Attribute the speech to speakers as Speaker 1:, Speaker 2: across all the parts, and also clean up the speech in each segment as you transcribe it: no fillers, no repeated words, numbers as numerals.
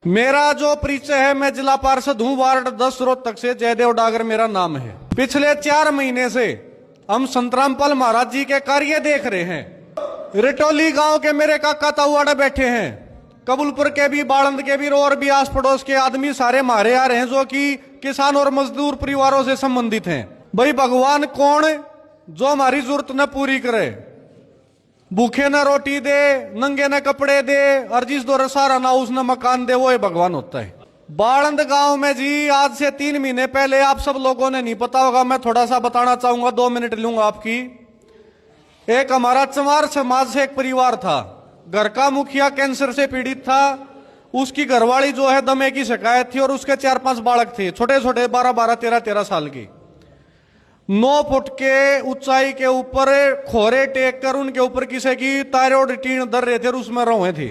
Speaker 1: मेरा जो परिचय है, मैं जिला पार्षद हूं वार्ड 10 रोहतक से। जयदेव डागर मेरा नाम है। पिछले 4 महीने से हम संतरामपाल महाराज जी के कार्य देख रहे हैं। रिटोली गांव के मेरे काका ताऊआड़ा बैठे हैं, कबूलपुर के भी, बाड़ंद के भी और भी आस पड़ोस के आदमी सारे मारे आ रहे हैं जो कि किसान और मजदूर परिवारों से संबंधित हैं। भाई भगवान कौन जो हमारी जरूरत न पूरी करे, भूखे न रोटी दे, नंगे न कपड़े दे, और जिस दौर सारा ना उसने मकान दे, वो ही भगवान होता है। बाड़ंद गांव में जी आज से 3 महीने पहले, आप सब लोगों ने नहीं पता होगा, मैं थोड़ा सा बताना चाहूंगा, 2 मिनट लूंगा आपकी। एक हमारा चमार समाज से एक परिवार था, घर का मुखिया कैंसर से पीड़ित था, उसकी घरवाली जो है दमे की शिकायत थी और उसके 4-5 बालक थे, छोटे छोटे 12-12, 13-13 साल के। 9 फुट के ऊंचाई के ऊपर खोरे टेक कर उनके ऊपर किसी की थायराइड टीन दर रहे थे और उसमें रोए थे।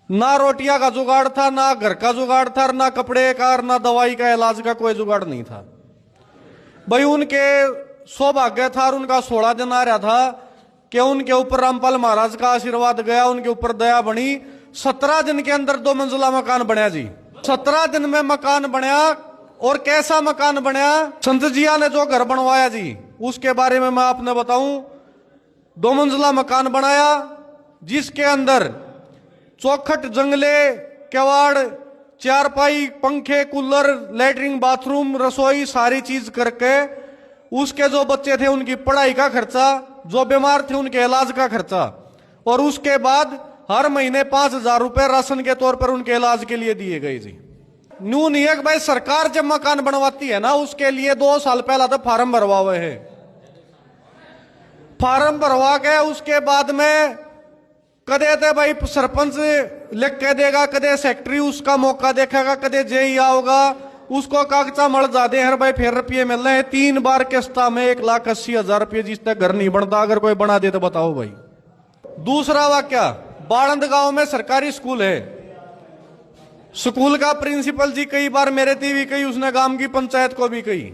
Speaker 1: ना रोटियां का जुगाड़ था, ना घर का जुगाड़ था, ना कपड़े का, ना दवाई का, इलाज का कोई जुगाड़ नहीं था। भाई उनके सौभाग्य था और उनका 16 दिन आ रहा था कि उनके ऊपर रामपाल महाराज का आशीर्वाद गया, उनके ऊपर दया बनी। 17 दिन के अंदर 2 मंजिला मकान बनया जी। 17 दिन में मकान बनया। और कैसा मकान बनया, संत जिया ने जो घर बनवाया जी, उसके बारे में मैं आपने बताऊं। 2 मंजिला मकान बनाया जिसके अंदर चौखट, जंगले, केवाड़, चारपाई, पंखे, कूलर, लैट्रिन, बाथरूम, रसोई, सारी चीज करके उसके जो बच्चे थे उनकी पढ़ाई का खर्चा, जो बीमार थे उनके इलाज का खर्चा, और उसके बाद हर महीने 5,000 रुपए राशन के तौर पर उनके इलाज के लिए दिए गए जी। न्यून एक भाई सरकार जब मकान बनवाती है ना, उसके लिए 2 साल पहला तो फार्म भरवा हुए है। फार्म भरवा के उसके बाद में कदे तो भाई सरपंच लिख के देगा, कदे सेक्रेटरी उसका मौका देखेगा, कदे जेई आओगा, उसको कागजा मल जाते हैं भाई, फिर रुपये मिल रहे हैं। 3 बार किस्ता में 1,80,000 रुपये, जिस तक घर नहीं बनता। अगर कोई बना दे तो बताओ भाई। दूसरा वाक्य, बाड़ंद गांव में सरकारी स्कूल है। स्कूल का प्रिंसिपल जी कई बार मेरे थी भी कही, उसने गांव की पंचायत को भी कही,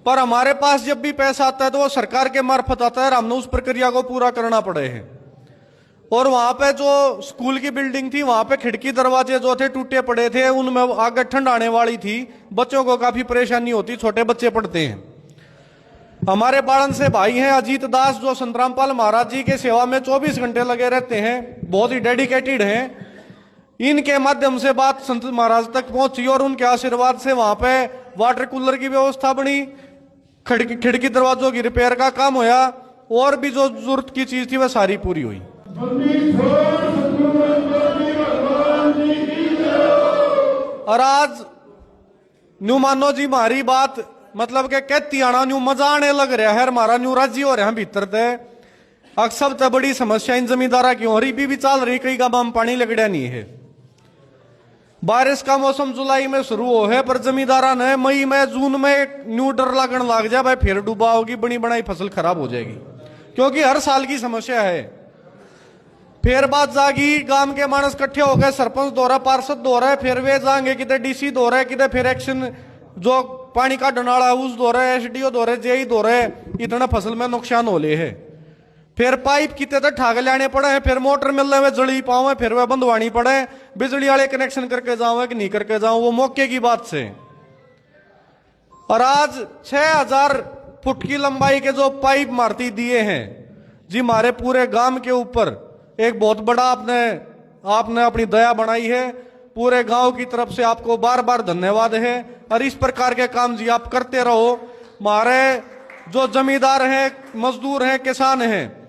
Speaker 1: पर हमारे पास जब भी पैसा आता है तो वो सरकार के मार्फत आता है और हमने उस प्रक्रिया को पूरा करना पड़े हैं। और वहां पे जो स्कूल की बिल्डिंग थी, वहां पे खिड़की दरवाजे जो थे टूटे पड़े थे, उनमें आगे ठंड आने वाली थी, बच्चों को काफी परेशानी होती, छोटे बच्चे पढ़ते हैं। हमारे बाड़न से भाई हैं अजीत दास, जो संतरामपाल महाराज जी के सेवा में 24 घंटे लगे रहते हैं, बहुत ही डेडिकेटेड हैं। इनके माध्यम से बात संत महाराज तक पहुंची और उनके आशीर्वाद से वहां पे वाटर कूलर की व्यवस्था बनी, खिड़की दरवाजों की रिपेयर का काम होया, और भी जो जरूरत की चीज थी वह सारी पूरी हुई। और आज न्यू मानो जी हमारी बात मतलब के कहती आना न्यू मजा आने लग रहा है, हमारा न्यू राजी हो रहा है भीतर ते। अक्सर तो बड़ी समस्या इन जमींदारा की हो रही भी चल रही, कई गांव में पानी लगड़ा नहीं है। बारिश का मौसम जुलाई में शुरू हो है, पर जमींदारा ने मई में, जून में न्यू डर लगन लग जाए भाई फिर डूबा होगी, बनी बनाई फसल खराब हो जाएगी, क्योंकि हर साल की समस्या है। फिर बात जागी, गांव के मानस इकट्ठे हो गए, सरपंच दौरा, पार्षद दौरा, फिर वे जाएंगे कितने डीसी दौरा, कितने फिर एक्शन जो पानी का डनाड़ा उस दौरा, एसडीओ दौरे, जेई दौरे, इतना फसल में नुकसान हो ले है। फिर पाइप कितने तक ठाक लाने पड़े हैं, फिर मोटर मिल रहे जड़ी पाओ, फिर वह बंधवानी पड़े, बिजली वाले कनेक्शन करके जाओ कि नहीं करके जाओ, वो मौके की बात से। और आज 6,000 फुट की लंबाई के जो पाइप मारती दिए हैं जी, हमारे पूरे गांव के ऊपर एक बहुत बड़ा आपने अपनी दया बनाई है। पूरे गांव की तरफ से आपको बार बार धन्यवाद है। और इस प्रकार के काम जी आप करते रहो। हमारे जो जमींदार हैं, मजदूर हैं, किसान हैं,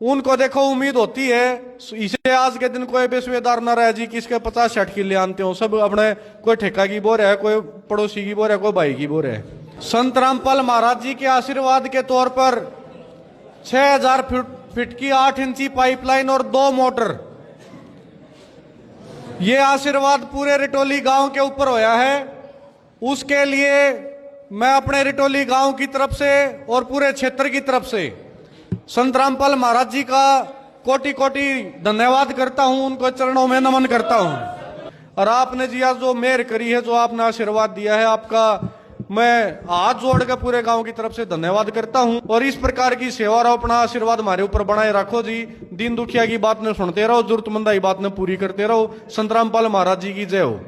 Speaker 1: उनको देखो उम्मीद होती है, इसे आज के दिन कोई बेसुएदार न रहे जी किसके 50-60 किले आनते हो, सब अपने कोई ठेका की बोर है, कोई पड़ोसी की बोर है, कोई भाई की बोर है। संत रामपाल महाराज जी के आशीर्वाद के तौर पर 6,000 फीट की 8 इंची पाइपलाइन और 2 मोटर, ये आशीर्वाद पूरे रिटोली गांव के ऊपर होया है। उसके लिए मैं अपने रिटोली गांव की तरफ से और पूरे क्षेत्र की तरफ से संत रामपाल महाराज जी का कोटि कोटि धन्यवाद करता हूं, उनको चरणों में नमन करता हूं। और आपने जी आज जो मेहर करी है, जो आपने आशीर्वाद दिया है, आपका मैं हाथ जोड़ के पूरे गांव की तरफ से धन्यवाद करता हूं। और इस प्रकार की सेवा और अपना आशीर्वाद हमारे ऊपर बनाए रखो जी। दीन दुखिया की बात ने सुनते रहो, जरूरतमंदा की बात ने पूरी करते रहो। संत रामपाल महाराज जी की जय हो।